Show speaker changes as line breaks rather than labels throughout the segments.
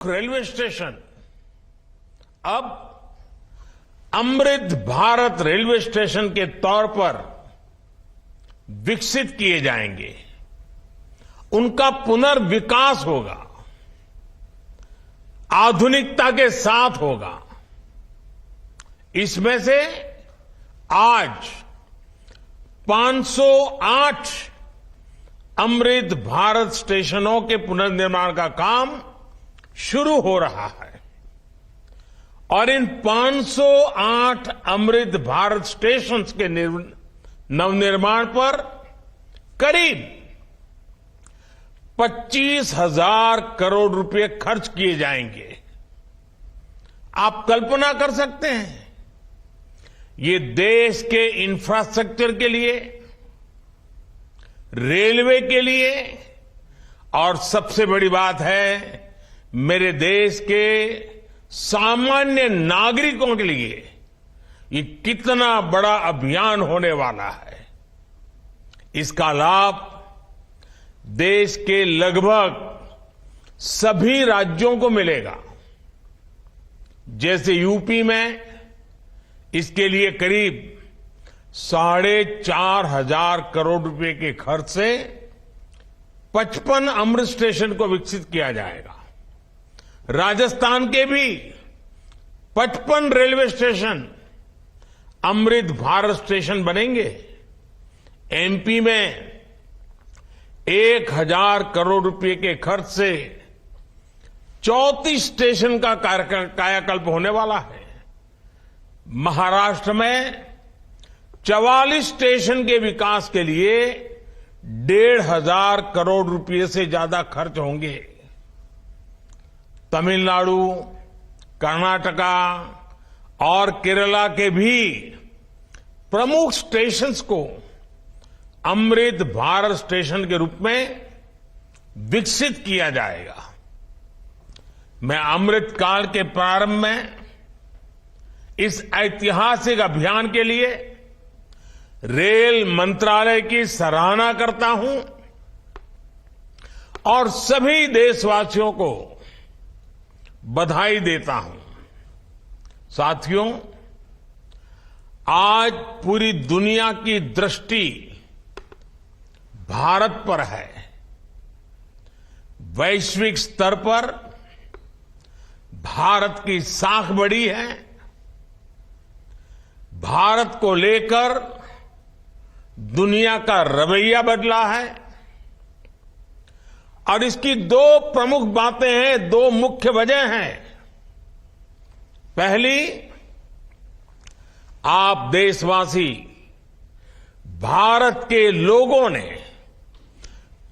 Railway station अब Amrit Bharat railway station के तौर पर विकसित किए जाएंगे। उनका पुनर्विकास होगा, आधुनिकता के साथ होगा। इसमें से आज 508 अमृत भारत स्टेशनों के पुनर्निर्माण का काम शुरू हो रहा है और इन 508 अमृत भारत स्टेशन के नवनिर्माण पर करीब 25,000 करोड़ रुपए खर्च किए जाएंगे। आप कल्पना कर सकते हैं, ये देश के इंफ्रास्ट्रक्चर के लिए, रेलवे के लिए और सबसे बड़ी बात है मेरे देश के सामान्य नागरिकों के लिए ये कितना बड़ा अभियान होने वाला है। इसका लाभ देश के लगभग सभी राज्यों को मिलेगा। जैसे यूपी में इसके लिए करीब 4,500 करोड़ रुपए के खर्च से 55 अमृत स्टेशन को विकसित किया जाएगा। राजस्थान के भी 55 railway station Amrit Bharat station बनेंगे। एमपी में 1,000 करोड़ रुपए के खर्च से 34 स्टेशन का कायाकल्प होने वाला है। महाराष्ट्र में 44 स्टेशन के विकास के लिए 1,500 करोड़ रुपए से ज्यादा खर्च होंगे। तमिलनाडु, कर्नाटका और केरला के भी प्रमुख स्टेशंस को अमृत भारत स्टेशन के रूप में विकसित किया जाएगा। मैं अमृत काल के प्रारंभ में इस ऐतिहासिक अभियान के लिए रेल मंत्रालय की सराहना करता हूं और सभी देशवासियों को बधाई देता हूं। साथियों, आज पूरी दुनिया की दृष्टि भारत पर है। वैश्विक स्तर पर भारत की साख बढ़ी है। भारत को लेकर दुनिया का रवैया बदला है और इसकी दो प्रमुख बातें हैं, दो मुख्य वजह हैं। पहली, आप देशवासी, भारत के लोगों ने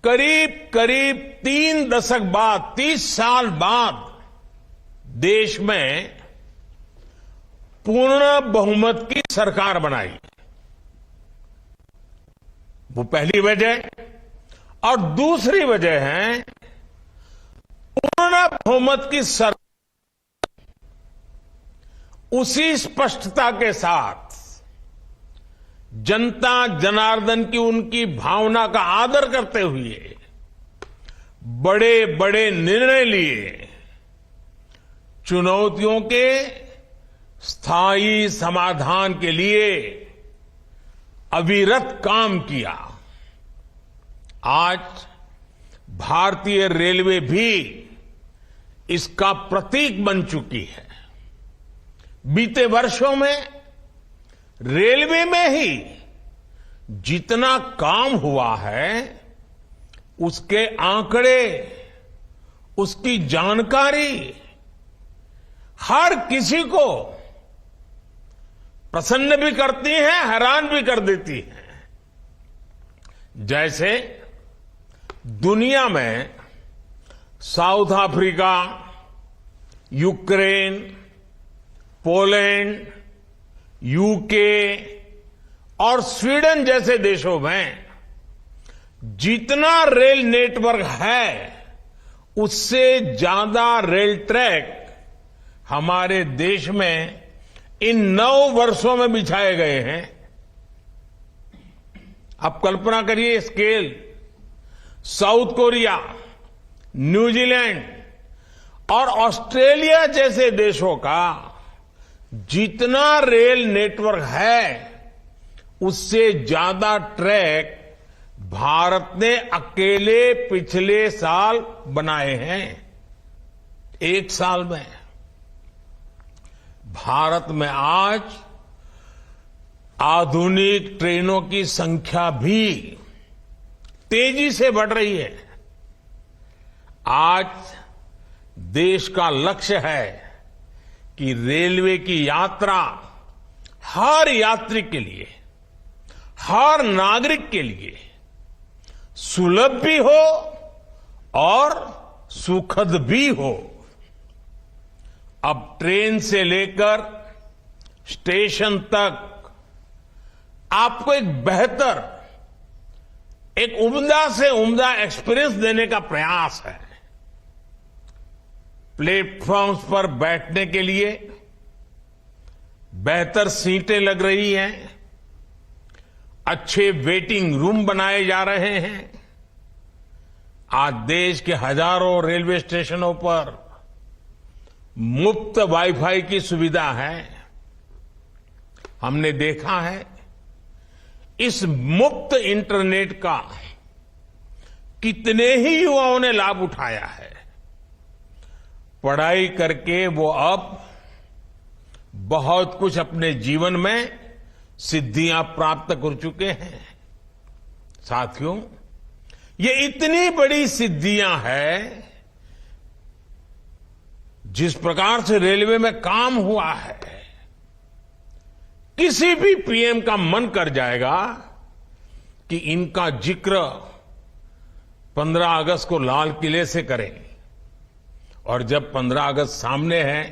करीब करीब 3 दशक बाद, 30 साल बाद देश में पूर्ण बहुमत की सरकार बनाई। वो पहली वजह। और दूसरी वजह है पूर्ण बहुमत की सरकार उसी स्पष्टता के साथ जनता जनार्दन की उनकी भावना का आदर करते हुए बड़े बड़े निर्णय लिए, चुनौतियों के स्थायी समाधान के लिए अविरत काम किया। आज भारतीय रेलवे भी इसका प्रतीक बन चुकी है। बीते वर्षों में रेलवे में ही जितना काम हुआ है, उसके आंकड़े, उसकी जानकारी हर किसी को प्रसन्न भी करती है, हैरान भी कर देती है। जैसे दुनिया में south Africa, Ukraine, Poland, UK और स्वीडन जैसे देशों में जितना रेल नेटवर्क है, उससे ज्यादा रेल ट्रैक हमारे देश में इन 9 वर्षों में बिछाए गए हैं। आप कल्पना करिए स्केल। साउथ कोरिया, न्यूजीलैंड और ऑस्ट्रेलिया जैसे देशों का जितना रेल नेटवर्क है उससे ज्यादा ट्रैक भारत ने अकेले पिछले साल बनाए हैं। एक साल में भारत में आज आधुनिक ट्रेनों की संख्या भी तेजी से बढ़ रही है। आज देश का लक्ष्य है कि रेलवे की यात्रा हर यात्री के लिए, हर नागरिक के लिए सुलभ भी हो और सुखद भी हो। अब ट्रेन से लेकर स्टेशन तक आपको एक बेहतर, एक उम्दा से उम्दा एक्सपीरियंस देने का प्रयास है। प्लेटफॉर्म्स पर बैठने के लिए बेहतर सीटें लग रही हैं, अच्छे वेटिंग रूम बनाए जा रहे हैं। आज देश के हजारों रेलवे स्टेशनों पर मुफ्त वाईफाई की सुविधा है। हमने देखा है इस मुफ्त इंटरनेट का कितने ही युवाओं ने लाभ उठाया है। पढ़ाई करके वो अब बहुत कुछ अपने जीवन में सिद्धियां प्राप्त कर चुके हैं। साथियों, ये इतनी बड़ी सिद्धियां हैं, जिस प्रकार से रेलवे में काम हुआ है, किसी भी पीएम का मन कर जाएगा कि इनका जिक्र 15 अगस्त को लाल किले से करें। और जब 15 अगस्त सामने है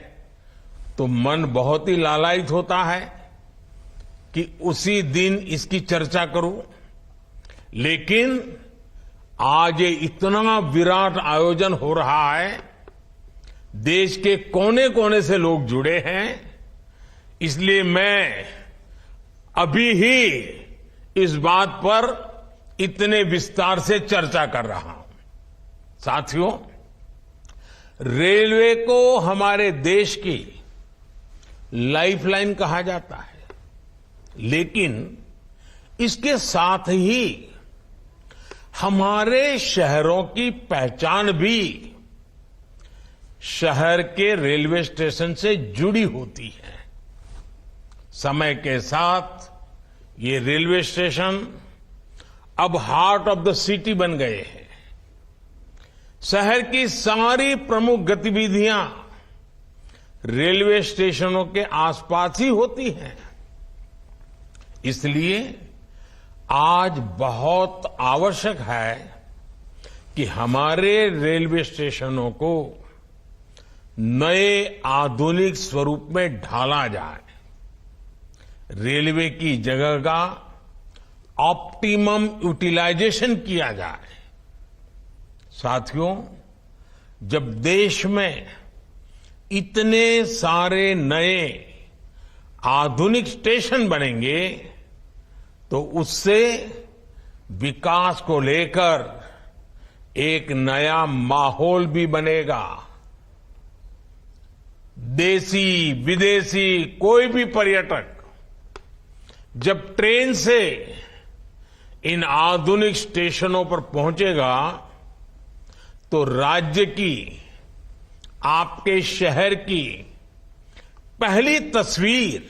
तो मन बहुत ही लालायित होता है कि उसी दिन इसकी चर्चा करूं। लेकिन आज ये इतना विराट आयोजन हो रहा है, देश के कोने कोने से लोग जुड़े हैं, इसलिए मैं अभी ही इस बात पर इतने विस्तार से चर्चा कर रहा हूं। साथियों, रेलवे को हमारे देश की लाइफलाइन कहा जाता है, लेकिन इसके साथ ही हमारे शहरों की पहचान भी शहर के रेलवे स्टेशन से जुड़ी होती है। समय के साथ ये रेलवे स्टेशन अब हार्ट ऑफ द सिटी बन गए हैं। शहर की सारी प्रमुख गतिविधियां रेलवे स्टेशनों के आसपास ही होती हैं। इसलिए आज बहुत आवश्यक है कि हमारे रेलवे स्टेशनों को नए आधुनिक स्वरूप में ढाला जाए। रेलवे की जगह का ऑप्टिमम यूटिलाइजेशन किया जाए। साथियों, जब देश में इतने सारे नए आधुनिक स्टेशन बनेंगे तो उससे विकास को लेकर एक नया माहौल भी बनेगा। देसी विदेशी कोई भी पर्यटक जब ट्रेन से इन आधुनिक स्टेशनों पर पहुंचेगा तो राज्य की, आपके शहर की पहली तस्वीर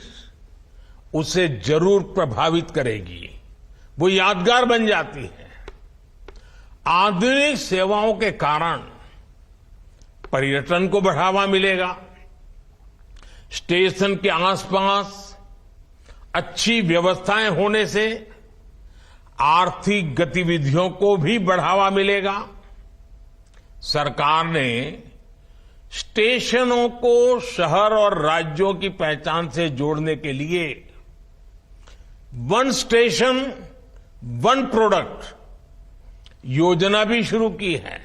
उसे जरूर प्रभावित करेगी। वो यादगार बन जाती है। आधुनिक सेवाओं के कारण पर्यटन को बढ़ावा मिलेगा। स्टेशन के आसपास अच्छी व्यवस्थाएं होने से आर्थिक गतिविधियों को भी बढ़ावा मिलेगा। सरकार ने स्टेशनों को शहर और राज्यों की पहचान से जोड़ने के लिए वन स्टेशन वन प्रोडक्ट योजना भी शुरू की है।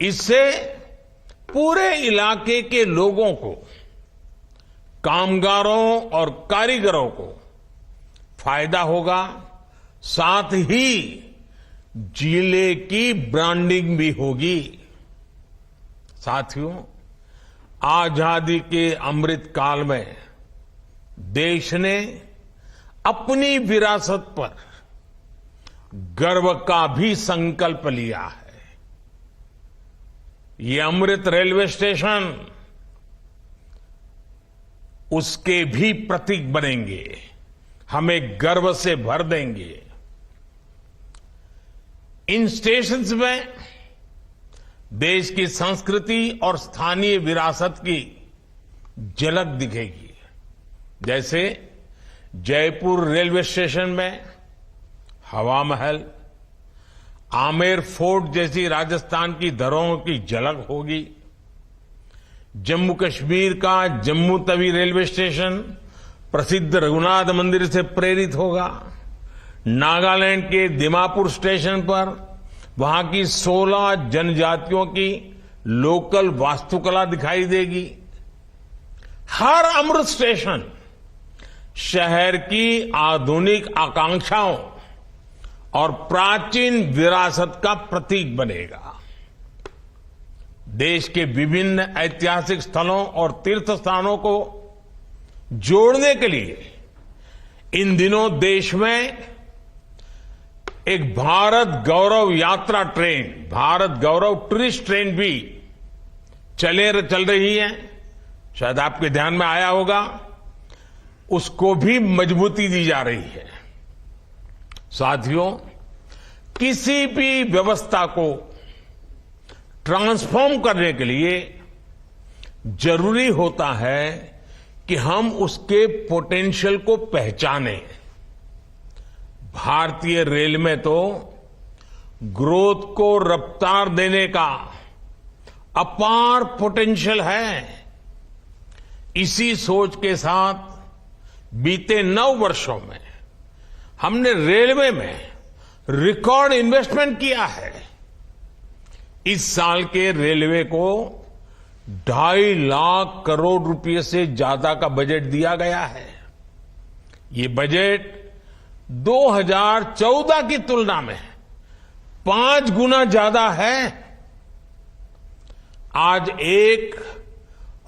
इससे पूरे इलाके के लोगों को, कामगारों और कारीगरों को फायदा होगा, साथ ही जिले की ब्रांडिंग भी होगी। साथियों, आजादी के अमृत काल में देश ने अपनी विरासत पर गर्व का भी संकल्प लिया है। ये अमृत रेलवे स्टेशन उसके भी प्रतीक बनेंगे, हमें गर्व से भर देंगे। इन स्टेशंस में देश की संस्कृति और स्थानीय विरासत की झलक दिखेगी। जैसे जयपुर रेलवे स्टेशन में हवा महल, आमेर फोर्ट जैसी राजस्थान की धरोहरों की झलक होगी। जम्मू कश्मीर का जम्मू तवी रेलवे स्टेशन प्रसिद्ध रघुनाथ मंदिर से प्रेरित होगा। नागालैंड के दिमापुर स्टेशन पर वहां की 16 जनजातियों की लोकल वास्तुकला दिखाई देगी। हर अमृत स्टेशन शहर की आधुनिक आकांक्षाओं और प्राचीन विरासत का प्रतीक बनेगा। देश के विभिन्न ऐतिहासिक स्थलों और तीर्थ स्थानों को जोड़ने के लिए इन दिनों देश में एक भारत गौरव यात्रा ट्रेन, भारत गौरव टूरिस्ट ट्रेन भी चल रही है। शायद आपके ध्यान में आया होगा, उसको भी मजबूती दी जा रही है। साथियों, किसी भी व्यवस्था को ट्रांसफॉर्म करने के लिए जरूरी होता है कि हम उसके पोटेंशियल को पहचानें। भारतीय रेल में तो ग्रोथ को रफ्तार देने का अपार पोटेंशियल है। इसी सोच के साथ बीते 9 वर्षों में हमने रेलवे में रिकॉर्ड इन्वेस्टमेंट किया है। इस साल के रेलवे को 2.5 लाख करोड़ रुपए से ज्यादा का बजट दिया गया है। ये बजट 2014 की तुलना में 5 गुना ज्यादा है। आज एक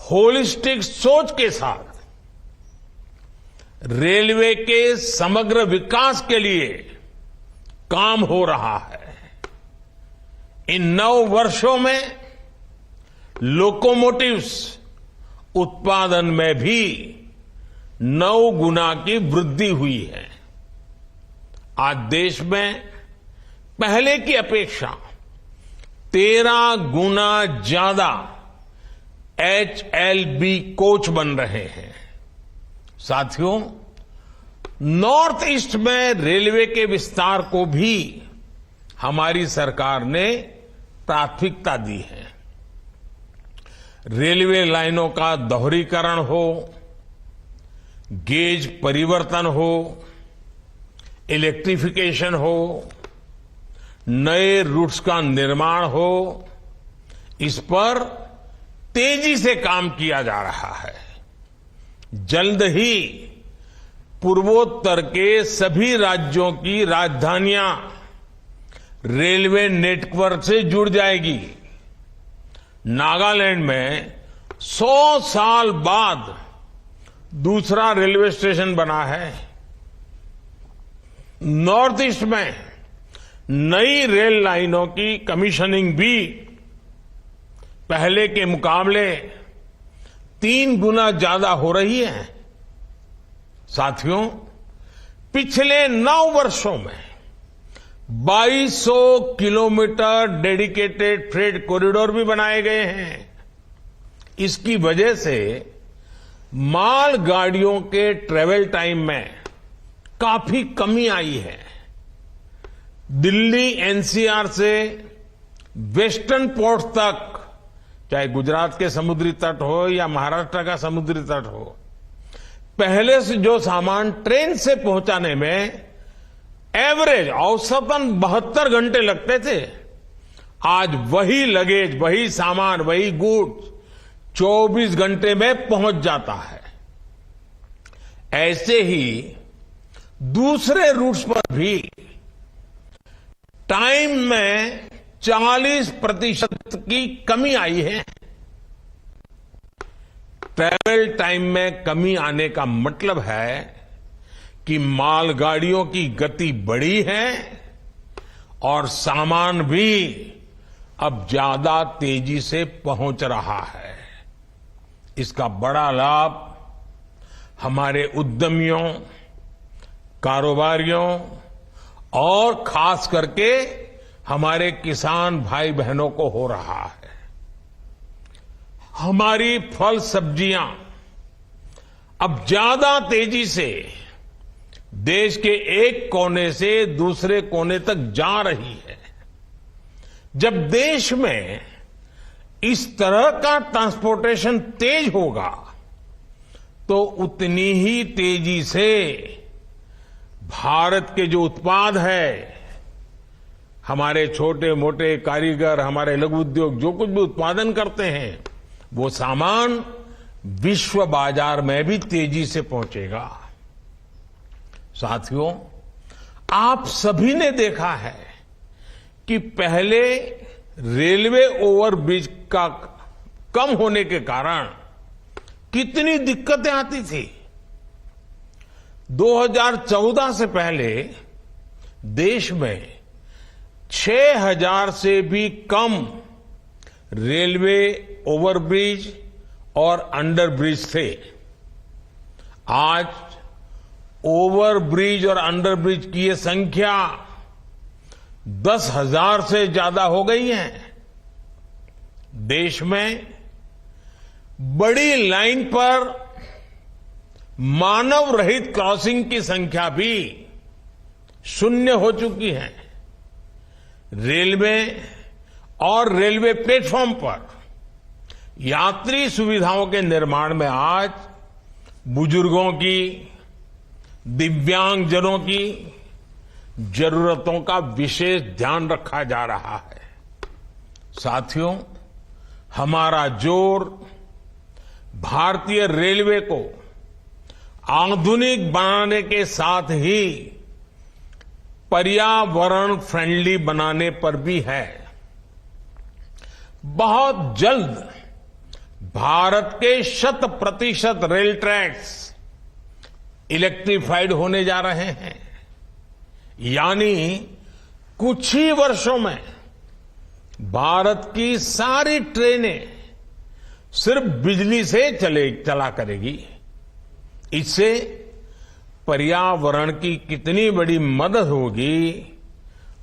होलिस्टिक सोच के साथ रेलवे के समग्र विकास के लिए काम हो रहा है। इन 9 वर्षों में लोकोमोटिव्स उत्पादन में भी 9 गुना की वृद्धि हुई है। आज देश में पहले की अपेक्षा 13 गुना ज्यादा HLB कोच बन रहे हैं। साथियों, नॉर्थ ईस्ट में रेलवे के विस्तार को भी हमारी सरकार ने प्राथमिकता दी है। रेलवे लाइनों का दोहरीकरण हो, गेज परिवर्तन हो, इलेक्ट्रिफिकेशन हो, नए रूट्स का निर्माण हो, इस पर तेजी से काम किया जा रहा है। जल्द ही पूर्वोत्तर के सभी राज्यों की राजधानियां रेलवे नेटवर्क से जुड़ जाएगी। नागालैंड में 100 साल बाद दूसरा रेलवे स्टेशन बना है। नॉर्थ ईस्ट में नई रेल लाइनों की कमीशनिंग भी पहले के मुकाबले 3 गुना ज्यादा हो रही है। साथियों, पिछले 9 वर्षों में 2200 किलोमीटर डेडिकेटेड फ्रेट कॉरिडोर भी बनाए गए हैं। इसकी वजह से माल गाड़ियों के ट्रेवल टाइम में काफी कमी आई है। दिल्ली एनसीआर से वेस्टर्न पोर्ट तक, चाहे गुजरात के समुद्री तट हो या महाराष्ट्र का समुद्री तट हो, पहले से जो सामान ट्रेन से पहुंचाने में एवरेज औसतन 72 घंटे लगते थे, आज वही लगेज, वही सामान, वही गुड्स 24 घंटे में पहुंच जाता है। ऐसे ही दूसरे रूट्स पर भी टाइम में 40% की कमी आई है। ट्रैवल टाइम में कमी आने का मतलब है कि मालगाड़ियों की गति बढ़ी है और सामान भी अब ज्यादा तेजी से पहुंच रहा है। इसका बड़ा लाभ हमारे उद्यमियों, कारोबारियों और खास करके हमारे किसान भाई बहनों को हो रहा है। हमारी फल सब्जियां अब ज्यादा तेजी से देश के एक कोने से दूसरे कोने तक जा रही है। जब देश में इस तरह का ट्रांसपोर्टेशन तेज होगा तो उतनी ही तेजी से भारत के जो उत्पाद है, हमारे छोटे मोटे कारीगर, हमारे लघु उद्योग जो कुछ भी उत्पादन करते हैं, वो सामान विश्व बाजार में भी तेजी से पहुंचेगा। साथियों, आप सभी ने देखा है कि पहले रेलवे ओवरब्रिज का कम होने के कारण कितनी दिक्कतें आती थी। 2014 से पहले देश में 6000 से भी कम रेलवे ओवरब्रिज और अंडरब्रिज थे। आज ओवरब्रिज और अंडरब्रिज की ये संख्या 10,000 से ज्यादा हो गई है। देश में बड़ी लाइन पर मानव रहित क्रॉसिंग की संख्या भी शून्य हो चुकी है। रेलवे और रेलवे प्लेटफॉर्म पर यात्री सुविधाओं के निर्माण में आज बुजुर्गों की, दिव्यांगजनों की जरूरतों का विशेष ध्यान रखा जा रहा है। साथियों, हमारा जोर भारतीय रेलवे को आधुनिक बनाने के साथ ही पर्यावरण फ्रेंडली बनाने पर भी है। बहुत जल्द भारत के 100% रेल ट्रैक्स इलेक्ट्रिफाइड होने जा रहे हैं, यानी कुछ ही वर्षों में भारत की सारी ट्रेनें सिर्फ बिजली से चला करेगी। इससे पर्यावरण की कितनी बड़ी मदद होगी,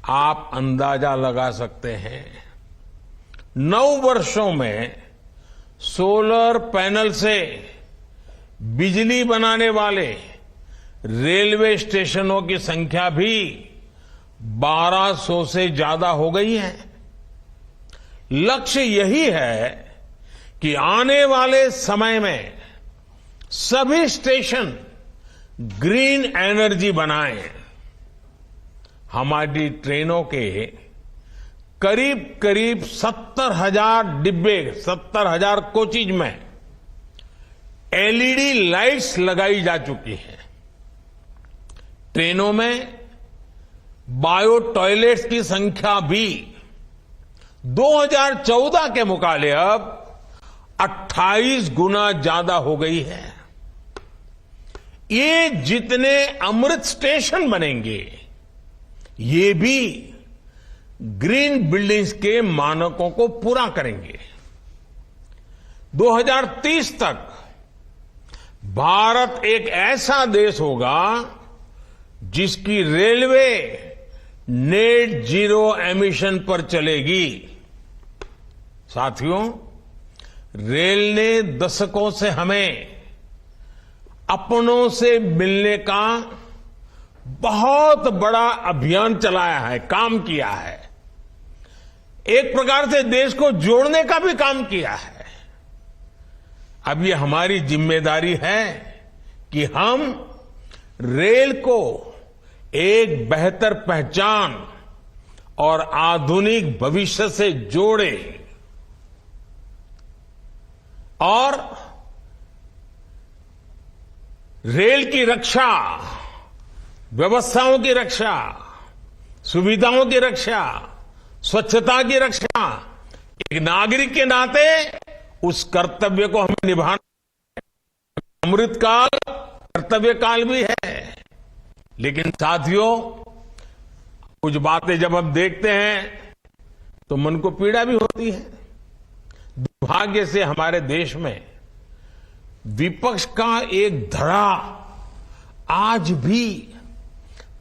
आप अंदाजा लगा सकते हैं। 9 वर्षों में सोलर पैनल से बिजली बनाने वाले रेलवे स्टेशनों की संख्या भी 1200 से ज्यादा हो गई है। लक्ष्य यही है कि आने वाले समय में सभी स्टेशन ग्रीन एनर्जी बनाएं। हमारी ट्रेनों के करीब 70,000 डिब्बे, 70,000 कोचेज में एलईडी लाइट्स लगाई जा चुकी हैं। ट्रेनों में बायो टॉयलेट्स की संख्या भी 2014 के मुकाबले अब 28 गुना ज्यादा हो गई है। ये जितने अमृत स्टेशन बनेंगे, ये भी ग्रीन बिल्डिंग्स के मानकों को पूरा करेंगे। 2030 तक भारत एक ऐसा देश होगा जिसकी रेलवे नेट जीरो एमिशन पर चलेगी। साथियों, रेल ने दशकों से हमें अपनों से मिलने का बहुत बड़ा अभियान चलाया है, काम किया है। एक प्रकार से देश को जोड़ने का भी काम किया है। अब ये हमारी जिम्मेदारी है कि हम रेल को एक बेहतर पहचान और आधुनिक भविष्य से जोड़ें और रेल की रक्षा, व्यवस्थाओं की रक्षा, सुविधाओं की रक्षा, स्वच्छता की रक्षा, एक नागरिक के नाते उस कर्तव्य को हमें निभाना अमृतकाल कर्तव्य काल भी है। लेकिन साथियों, कुछ बातें जब हम देखते हैं तो मन को पीड़ा भी होती है। दुर्भाग्य से हमारे देश में विपक्ष का एक धड़ा आज भी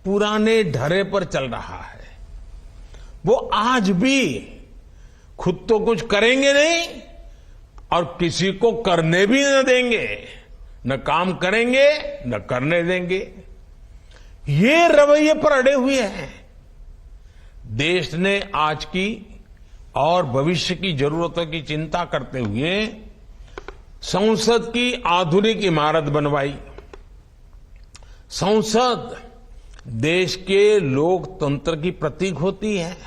पुराने ढर्रे पर चल रहा है। वो आज भी खुद तो कुछ करेंगे नहीं और किसी को करने भी न देंगे, न काम करेंगे न करने देंगे। ये रवैये पर अड़े हुए हैं। देश ने आज की और भविष्य की जरूरतों की चिंता करते हुए संसद की आधुनिक इमारत बनवाई। संसद देश के लोकतंत्र की प्रतीक होती है।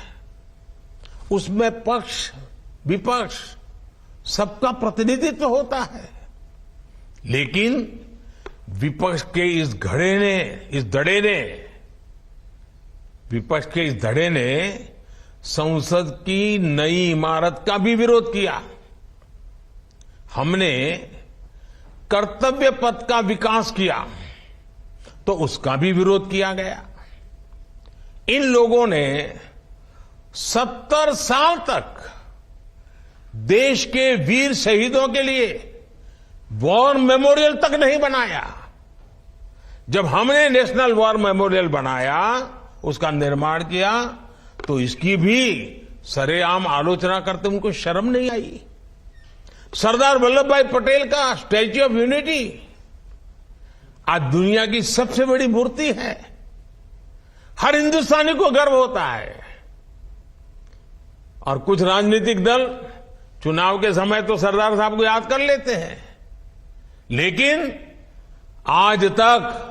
उसमें पक्ष विपक्ष सबका प्रतिनिधित्व होता है। लेकिन विपक्ष के इस धड़े ने संसद की नई इमारत का भी विरोध किया। हमने कर्तव्य पथ का विकास किया तो उसका भी विरोध किया गया। इन लोगों ने 70 साल तक देश के वीर शहीदों के लिए वॉर मेमोरियल तक नहीं बनाया। जब हमने नेशनल वॉर मेमोरियल बनाया, उसका निर्माण किया, तो इसकी भी सरेआम आलोचना करते उनको शर्म नहीं आई। सरदार वल्लभ भाई पटेल का स्टैच्यू ऑफ यूनिटी आज दुनिया की सबसे बड़ी मूर्ति है। हर हिंदुस्तानी को गर्व होता है। और कुछ राजनीतिक दल चुनाव के समय तो सरदार साहब को याद कर लेते हैं, लेकिन आज तक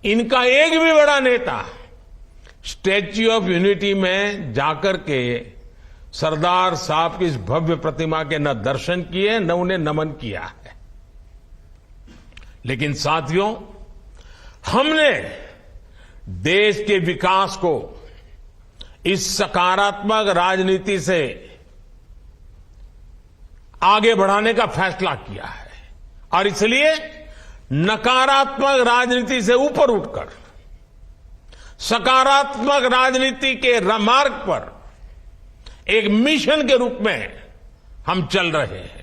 इनका एक भी बड़ा नेता स्टैच्यू ऑफ यूनिटी में जाकर के सरदार साहब की इस भव्य प्रतिमा के न दर्शन किए न उन्हें नमन किया है। लेकिन साथियों, हमने देश के विकास को इस सकारात्मक राजनीति से आगे बढ़ाने का फैसला किया है और इसलिए नकारात्मक राजनीति से ऊपर उठकर सकारात्मक राजनीति के मार्ग पर एक मिशन के रूप में हम चल रहे हैं।